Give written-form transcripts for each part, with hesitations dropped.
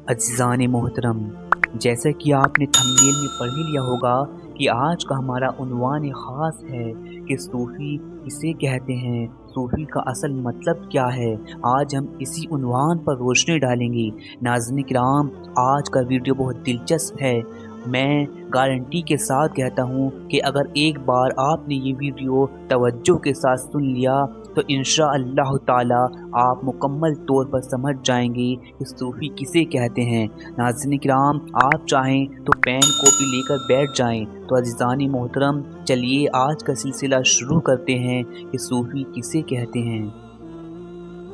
अज़ीज़ान मोहतरम, जैसा कि आपने थंबनेल में पढ़ ही लिया होगा कि आज का हमारा उन्वान ख़ास है कि सूफ़ी किसे कहते हैं, सूफ़ी का असल मतलब क्या है। आज हम इसी उन्वान पर रोशनी डालेंगे। नाज़रीन किराम, आज का वीडियो बहुत दिलचस्प है। मैं गारंटी के साथ कहता हूँ कि अगर एक बार आपने ये वीडियो तवज्जो के साथ सुन लिया तो इंशाअल्लाह ताला आप मुकम्मल तौर पर समझ जाएंगे कि सूफ़ी किसे कहते हैं। नाज़रीन किराम, आप चाहें तो पेन कॉपी लेकर बैठ जाएं। तो अज़ीज़ान मोहतरम, चलिए आज का सिलसिला शुरू करते हैं कि सूफ़ी किसे कहते हैं।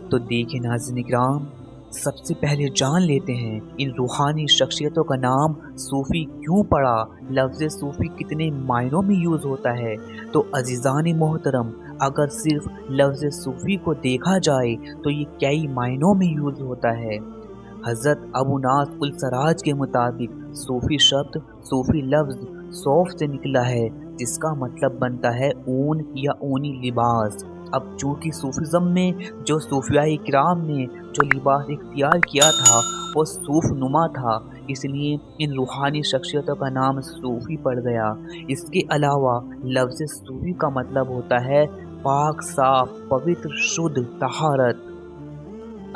तो देखिए नाज़रीन किराम, सबसे पहले जान लेते हैं इन रूहानी शख्सियतों का नाम सूफ़ी क्यों पड़ा, लफ्ज़ सूफ़ी कितने मायनों में यूज़ होता है। तो अज़ीज़ान मोहतरम, अगर सिर्फ लफ्ज़ सूफ़ी को देखा जाए तो ये कई मायनों में यूज़ होता है। हज़रत अबू नास उल सराज के मुताबिक सूफ़ी शब्द, सूफ़ी लफ्ज़ सौफ से निकला है, जिसका मतलब बनता है ऊन या ऊनी लिबास। अब चूँकि सूफिज़म में जो सूफियाए किराम ने जो लिबास इख्तियार किया था वो सूफ नुमा था, इसलिए इन रूहानी शख्सियतों का नाम सूफ़ी पड़ गया। इसके अलावा लफ्ज़ सूफ़ी का मतलब होता है पाक, साफ, पवित्र, शुद्ध, तहारत।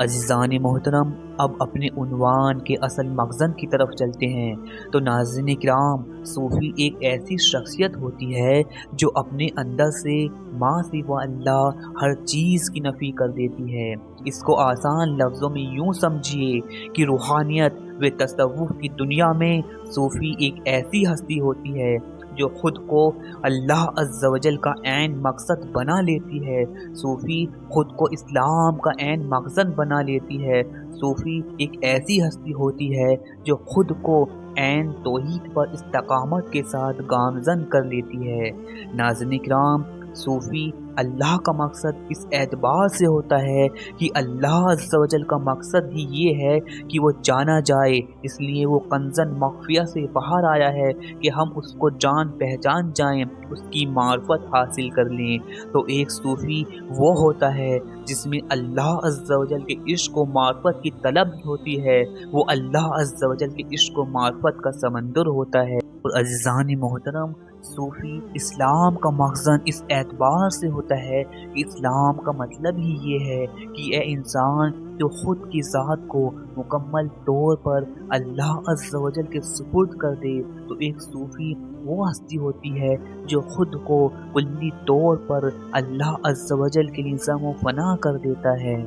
अज़ीज़ान मोहतरम, अब अपने उन्वान के असल मग़ज़न की तरफ चलते हैं। तो नाज़रीन किराम, सूफ़ी एक ऐसी शख्सियत होती है जो अपने अंदर से माँ सिवा अल्लाह हर चीज़ की नफ़ी कर देती है। इसको आसान लफ्ज़ों में यूँ समझिए कि रूहानियत व तसव्वुफ़ की दुनिया में सूफ़ी एक ऐसी हस्ती होती है जो ख़ुद को अल्लाह अज़्ज़ व जल का ऐन मकसद बना लेती है। सूफ़ी ख़ुद को इस्लाम का ऐन मकसद बना लेती है। सूफ़ी एक ऐसी हस्ती होती है जो ख़ुद को ऐन तौहीद पर इस्तकामत के साथ गामज़न कर लेती है। नाज़रीन किराम, सूफ़ी अल्लाह का मकसद इस एतबार से होता है कि अल्लाह अज़्ज़ व जल का मकसद ही ये है कि वो जाना जाए, इसलिए वो कंज़न मख्फ़िया से बाहर आया है कि हम उसको जान पहचान जाएं, उसकी मार्फत हासिल कर लें। तो एक सूफ़ी वो होता है जिसमें अल्लाह अज़्ज़ व जल के इश्क़ व मार्फत की तलब होती है, वो अल्लाह अज़्ज़ व जल के इश्क़ व मार्फत का समंदर होता है। और अज़ीज़ान मोहतरम, सूफ़ी इस्लाम का मखज़न इस एतबार से होता है कि इस्लाम का मतलब ही ये है कि ए इंसान जो ख़ुद की ज़ात को मुकम्मल तौर पर अल्लाह अज़्ज़ व जल के सुपुर्द कर दे। तो एक सूफ़ी वो हस्ती होती है जो ख़ुद को कुल्ली तौर पर अल्लाह अज़्ज़ व जल के लिए ज़म व फ़ना कर देता है।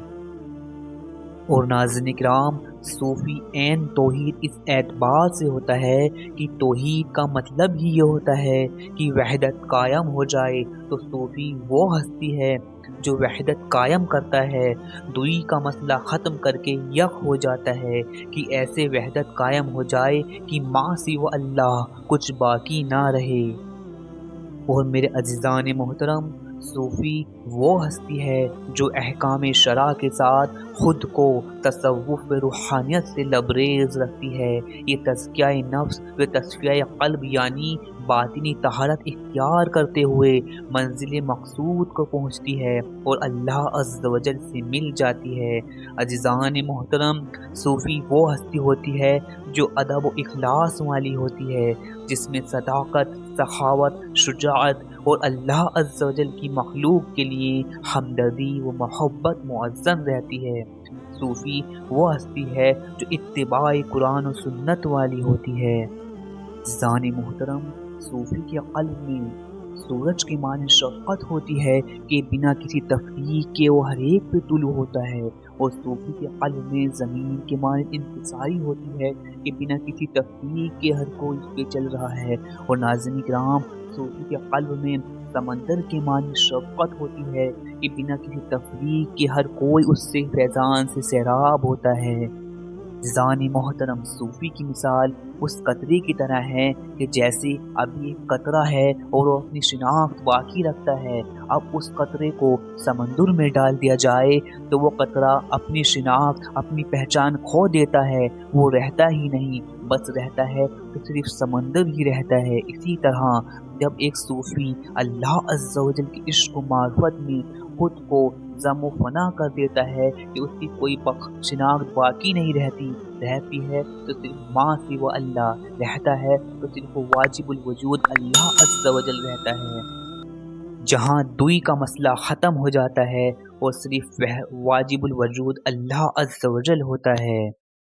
और नाज़रीन किराम, सूफ़ी ऐन तौहीद इस एतबार से होता है कि तौहीद का मतलब ही ये होता है कि वहदत कायम हो जाए। तो सूफ़ी वो हस्ती है जो वहदत कायम करता है, दुई का मसला ख़त्म करके यक हो जाता है कि ऐसे वहदत कायम हो जाए कि माँ सिवा अल्लाह कुछ बाकी ना रहे। और मेरे अज़ीज़ान मोहतरम, सूफ़ी वो हस्ती है जो अहकाम शरा के साथ ख़ुद को तसव्वुफ़ व रूहानियत से लबरेज़ रखती है। ये तज़किया नफ्स व तस्फ़िया क़ल्ब यानी बातिनी तहारत इख्तियार करते हुए मंज़िल मक़सूद को पहुँचती है और अल्लाह अज़्ज़ व जल से मिल जाती है। अज़ीज़ान मोहतरम, सूफ़ी वो हस्ती होती है जो अदब व इख़लास वाली होती है, जिसमें सदाक़त, सखावत, शुजाअत और अल्लाह अज़्ज़ व जल की मखलूक के लिए हमदर्दी व मोहब्बत मुअज़्ज़म रहती है। सूफ़ी वो हस्ती है जो इत्तिबाए कुरान व सुन्नत वाली होती है। ज़ानी मोहतरम, सूफ़ी के क़ल्ब में सूरज की माने शफ़क़त होती है कि बिना किसी तफ़रीक़ के वो हर एक पे तुलू होता है। और सूफ़ी के क़ल्ब में ज़मीन के माने इंकिसारी होती है कि बिना किसी तफ़रीक़ के हर कोई उस पे चल रहा है। और नाज़रीन किराम, सूफ़ी के क़ल्ब में समंदर के माने शफ़क़त होती है कि बिना किसी तफ़रीक़ के हर कोई उससे फैज़ान से सैराब होता है। ज़ानी मोहतरम, सूफ़ी की मिसाल उस कतरे की तरह है कि जैसे अभी एक कतरा है और वो अपनी शिनाख्त बाकी रखता है। अब उस कतरे को समंदर में डाल दिया जाए तो वो कतरा अपनी शिनाख्त, अपनी पहचान खो देता है, वो रहता ही नहीं, बस रहता है तो सिर्फ समंदर ही रहता है। इसी तरह जब एक सूफ़ी अल्लाह अज़्ज़ व जल के इश्क़ व मार्फत में خود کو ضم و فنا کر دیتا ہے کہ اس کی کوئی شناخت باقی نہیں رہتی ہے تو صرف ماں سے وہ اللہ رہتا ہے، تو صرف واجب الوجود اللہ عز و جل رہتا ہے۔ جہاں دوئی کا مسئلہ ختم ہو جاتا ہے اور صرف واجب الوجود اللہ عز و جل ہوتا ہے۔